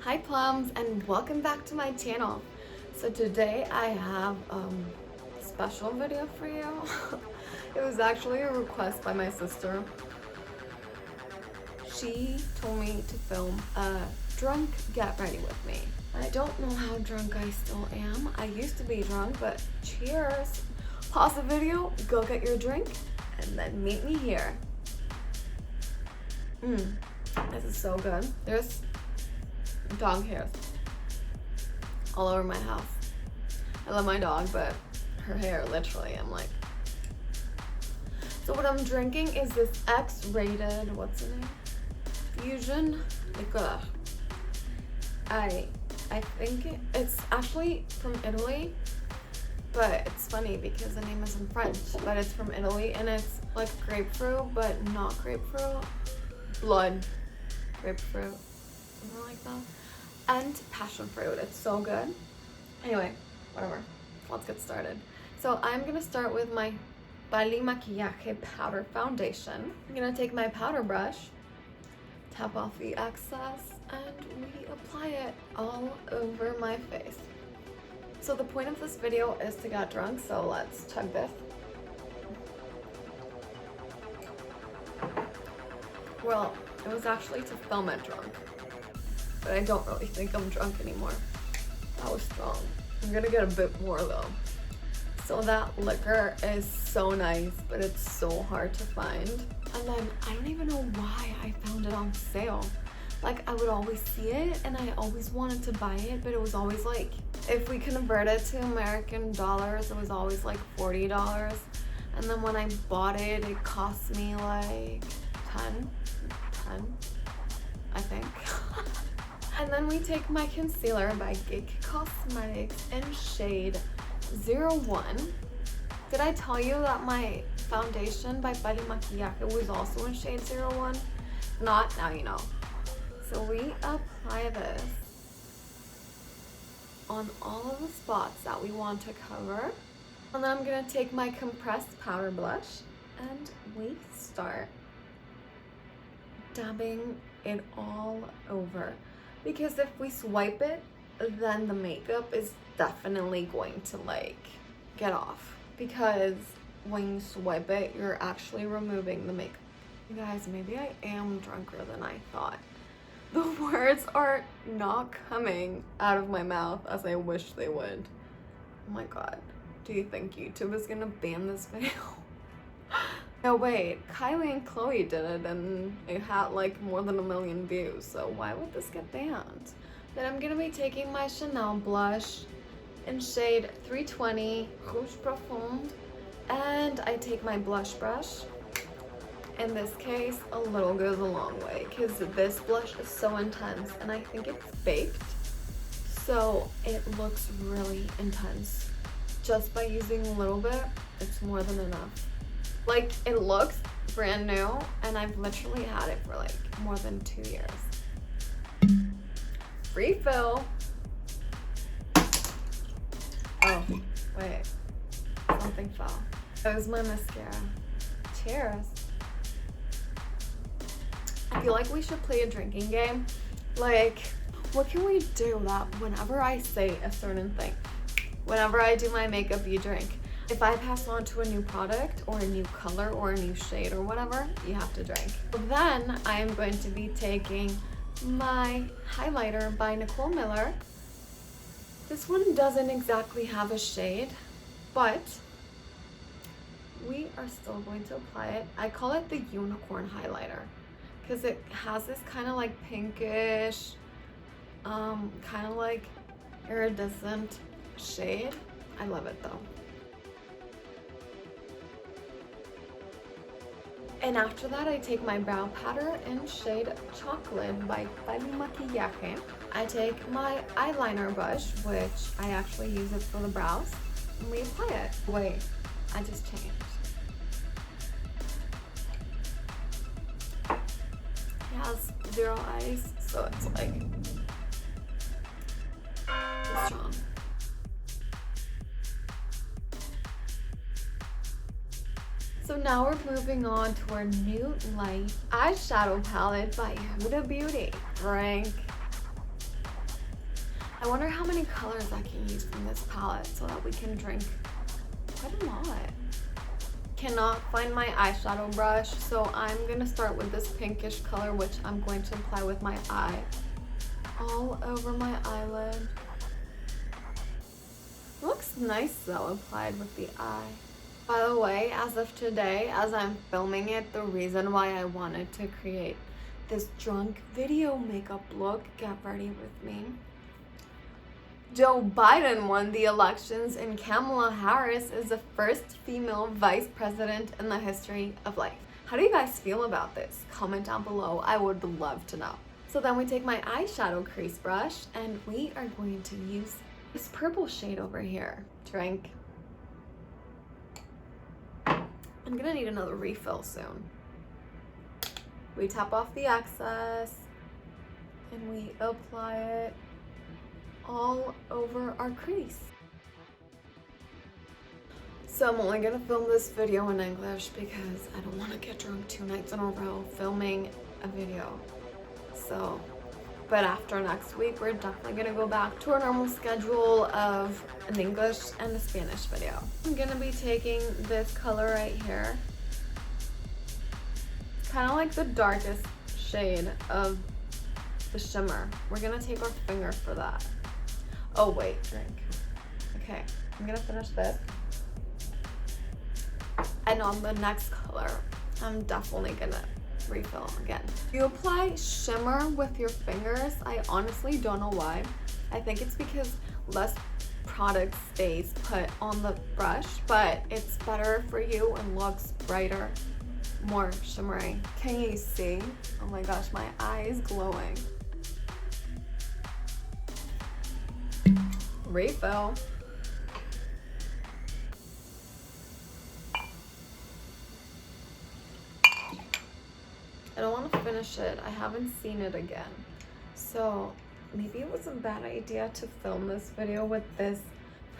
Hi plums and welcome back to my channel. So today I have a special video for you. It was actually a request by my sister. She told me to film a drunk get ready with me. I don't know how drunk I still am. I used to be drunk, but cheers. Pause the video, go get your drink, and then meet me here. This is so good. There's dog hairs all over my house. I love my dog, but her hair, literally, I'm like. So what I'm drinking is this X-rated, what's the name? Fusion liqueur. I think it's actually from Italy, but it's funny because the name is in French, but it's from Italy and it's like grapefruit, but not grapefruit. Blood grapefruit, something like that. And passion fruit. It's so good. Anyway, whatever. Let's get started. So I'm gonna start with my Kylie Maquillaje powder foundation. I'm gonna take my powder brush, tap off the excess, and we apply it all over my face. So the point of this video is to get drunk, so let's chug this. Well, it was actually to film it drunk, but I don't really think I'm drunk anymore. That was strong. I'm gonna get a bit more though. So that liquor is so nice, but it's so hard to find. And then I don't even know why I found it on sale. Like I would always see it and I always wanted to buy it, but it was always like, if we convert it to American dollars, it was always like $40. And then when I bought it, it cost me like 10, I think. And then we take my concealer by Geek Cosmetics in shade 01. Did I tell you that my foundation by Kylie Maquillaje was also in shade 01? If not, now you know. So we apply this on all of the spots that we want to cover. And then I'm gonna take my compressed powder blush and we start dabbing it all over. Because if we swipe it, then the makeup is definitely going to like get off. Because when you swipe it, you're actually removing the makeup. You guys, maybe I am drunker than I thought. The words are not coming out of my mouth as I wish they would. Oh my god. Do you think YouTube is gonna ban this video? No, wait, Kylie and Khloe did it and it had like more than 1 million views, so why would this get banned? Then I'm gonna be taking my Chanel blush in shade 320, Rouge Profonde, and I take my blush brush. In this case, a little goes a long way because this blush is so intense and I think it's baked, so it looks really intense. Just by using a little bit, it's more than enough. Like, it looks brand new, and I've literally had it for like more than 2 years. Refill. Oh, wait. Something fell. That was my mascara. Cheers. I feel like we should play a drinking game. Like, what can we do that whenever I say a certain thing, whenever I do my makeup, you drink? If I pass on to a new product or a new color or a new shade or whatever, you have to drink. Then I am going to be taking my highlighter by Nicole Miller. This one doesn't exactly have a shade, but we are still going to apply it. I call it the unicorn highlighter because it has this kind of like pinkish, kind of like iridescent shade. I love it though. And after that, I take my brow powder in shade Chocolate by Kylie Maquillaje. I take my eyeliner brush, which I actually use it for the brows, and we apply it. Wait, I just changed. It has 0 eyes, so it's like strong. So now we're moving on to our new light eyeshadow palette by Huda Beauty. Drink. I wonder how many colors I can use from this palette so that we can drink quite a lot. Cannot find my eyeshadow brush, so I'm gonna start with this pinkish color, which I'm going to apply with my eye all over my eyelid. Looks nice though, applied with the eye. By the way, as of today, as I'm filming it, the reason why I wanted to create this drunk video makeup look, get ready with me. Joe Biden won the elections and Kamala Harris is the first female vice president in the history of life. How do you guys feel about this? Comment down below, I would love to know. So then we take my eyeshadow crease brush and we are going to use this purple shade over here. Drink. I'm gonna need another refill soon. We tap off the excess and we apply it all over our crease. So I'm only gonna film this video in English because I don't want to get drunk 2 nights in a row filming a video. So, but after next week, we're definitely gonna go back to our normal schedule of an English and a Spanish video. I'm gonna be taking this color right here. It's kind of like the darkest shade of the shimmer. We're gonna take our finger for that. Oh wait, drink. Okay, I'm gonna finish this. And on the next color, I'm definitely gonna refill again. If you apply shimmer with your fingers, I honestly don't know why. I think it's because less product stays put on the brush, but it's better for you and looks brighter, more shimmery. Can you see? Oh my gosh, my eye is glowing. Refill. I don't want to finish it. I haven't seen it again. So maybe it was a bad idea to film this video with this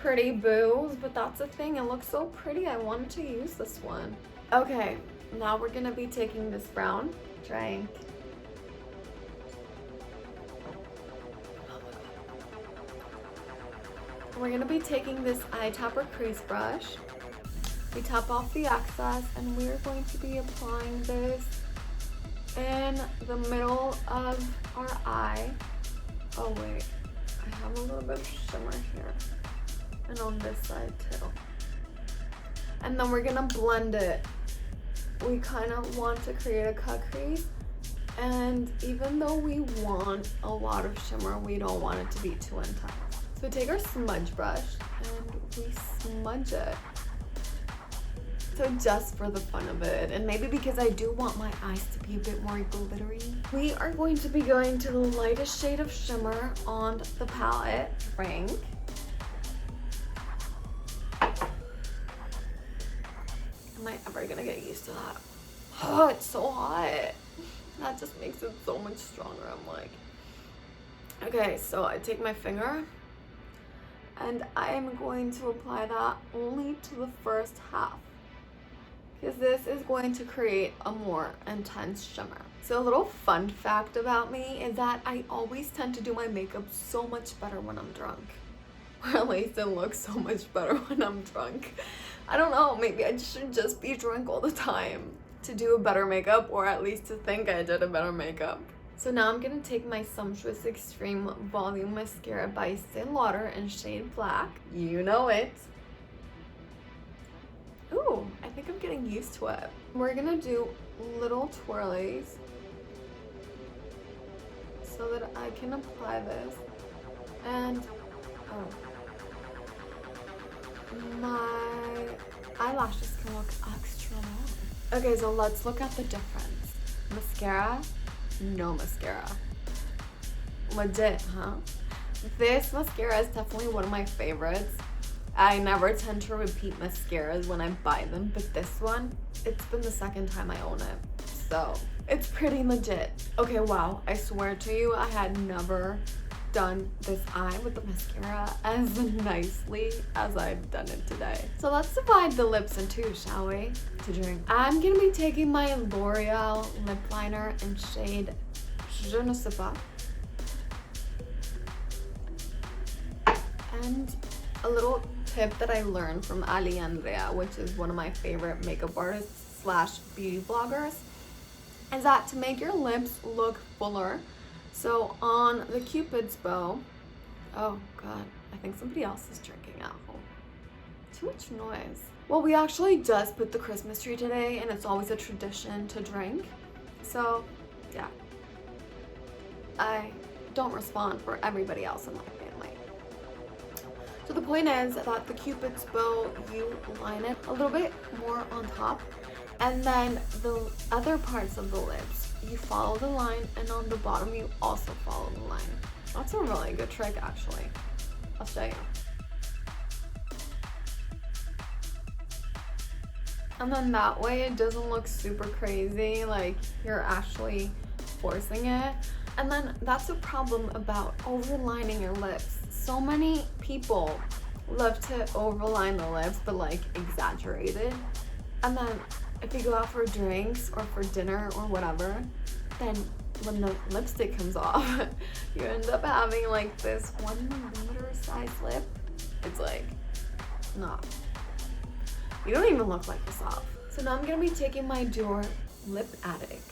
pretty booze, but that's the thing. It looks so pretty. I wanted to use this one. Okay, now we're going to be taking this brown. Drink. We're going to be taking this eye topper crease brush. We top off the excess and we're going to be applying this in the middle of our eye. Oh wait, I have a little bit of shimmer here. And on this side too. And then we're gonna blend it. We kind of want to create a cut crease. And even though we want a lot of shimmer, we don't want it to be too intense. So we take our smudge brush and we smudge it. So just for the fun of it, and maybe because I do want my eyes to be a bit more glittery, we are going to be going to the lightest shade of shimmer on the palette. Drink. Am I ever gonna get used to that? Oh, it's so hot. That just makes it so much stronger. I'm like, okay, so I take my finger and I am going to apply that only to the first half, because this is going to create a more intense shimmer. So a little fun fact about me is that I always tend to do my makeup so much better when I'm drunk. Or at least it looks so much better when I'm drunk. I don't know, maybe I should just be drunk all the time to do a better makeup, or at least to think I did a better makeup. So now I'm gonna take my Sumptuous Extreme Volume Mascara by Estee Lauder in shade Black. You know it. Ooh, I think I'm getting used to it. We're gonna do little twirlies so that I can apply this. And, my eyelashes can look extra long. Okay, so let's look at the difference. Mascara, no mascara. Legit, huh? This mascara is definitely one of my favorites. I never tend to repeat mascaras when I buy them, but this one, it's been the second time I own it. So, it's pretty legit. Okay, wow, I swear to you, I had never done this eye with the mascara as nicely as I've done it today. So let's divide the lips in two, shall we? To drink. I'm gonna be taking my L'Oreal lip liner in shade Je ne sais pas. And a little tip that I learned from Ali Andrea, which is one of my favorite makeup artists slash beauty vloggers, is that to make your lips look fuller, so on the Cupid's bow, oh god, I think somebody else is drinking at home. Too much noise. Well, we actually just put the Christmas tree today, and it's always a tradition to drink. So, yeah. I don't respond for everybody else in my family. So the point is that the Cupid's bow, you line it a little bit more on top, and then the other parts of the lips, you follow the line, and on the bottom you also follow the line. That's a really good trick, actually. I'll show you. And then that way it doesn't look super crazy, like you're actually forcing it. And then that's a problem about overlining your lips. So many people love to overline the lips, but like exaggerated. And then if you go out for drinks or for dinner or whatever, then when the lipstick comes off, you end up having like this 1mm size lip. It's like, nah. You don't even look like yourself. So now I'm gonna be taking my Dior Lip Addict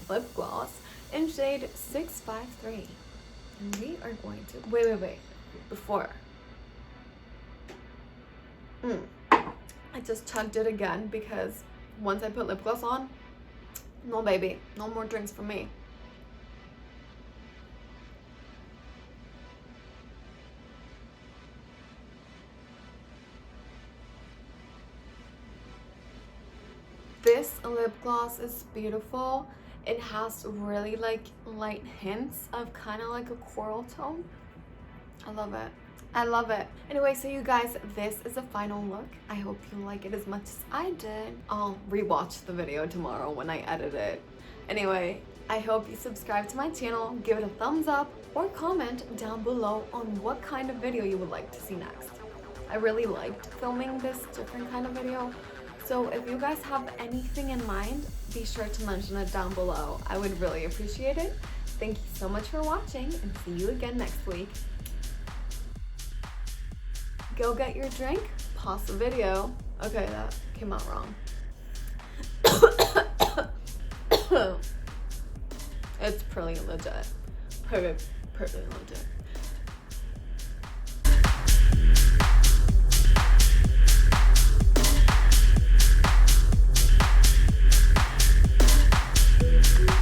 lip gloss in shade 653. And we are going to, wait, before. I just chugged it again because once I put lip gloss on, no baby, no more drinks for me. This lip gloss is beautiful. It has really like light hints of kind of like a coral tone. I love it. I love it. Anyway, so you guys, this is a final look. I hope you like it as much as I did. I'll rewatch the video tomorrow when I edit it. Anyway, I hope you subscribe to my channel, give it a thumbs up, or comment down below on what kind of video you would like to see next. I really liked filming this different kind of video. So if you guys have anything in mind, be sure to mention it down below. I would really appreciate it. Thank you so much for watching, and see you again next week. Go get your drink, pause the video. Okay, that came out wrong. It's pretty legit. Pretty legit.